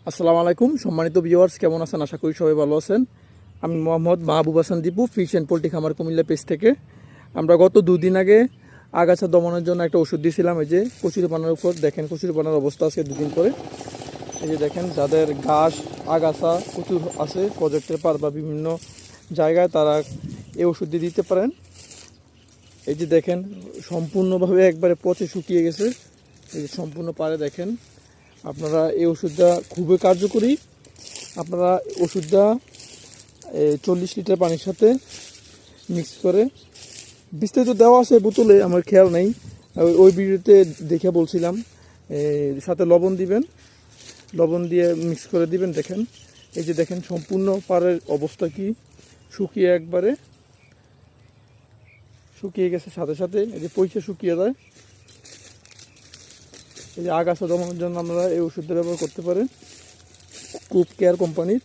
আসসালামু আলাইকুম সম্মানিত ভিউয়ার্স, কেমন আছেন? আশা করি সবাই ভালো আছেন। আমি Mohammad Mahbub Hasan Dipu, fish and poultry খামার কুমিল্লা পেজ থেকে। আমরা গত দুদিন আগে আগাছা দমনের জন্য একটা ওষুধ দিয়েছিলাম। এই যে কচুরিপানার উপর দেখেন কচুরিপানার অবস্থা আছে দুদিন পরে। এই যে দেখেন, যাদের ঘাস আগাছা প্রচুর আছে প্রজেক্টের পার বা বিভিন্ন জায়গায়, তারা এই ওষুধ দিয়ে দিতে পারেন। এই যে দেখেন, সম্পূর্ণভাবে একবারে পচে শুকিয়ে গেছে। এই যে সম্পূর্ণ পারে দেখেন। আপনারা এই ওষুধটা খুবই কার্যকরী। আপনারা ওষুধটা 40 লিটার পানির সাথে মিক্স করে, বিস্তারিত দেওয়া আছে বোতলে, আমার খেয়াল নেই, ওই ভিডিওতে দেখে বলছিলাম। সাথে লবণ দিবেন, লবণ দিয়ে মিক্স করে দিবেন। দেখেন, এই যে দেখেন সম্পূর্ণ পাড়ের অবস্থা কি, শুকিয়ে একবারে শুকিয়ে গেছে। সাথে সাথে এই যে পয়সা শুকিয়ে যায়। এই যে আগাছা দমনের জন্য আপনারা এই ওষুধটা ব্যবহার করতে পারেন, কুপ কেয়ার কোম্পানির।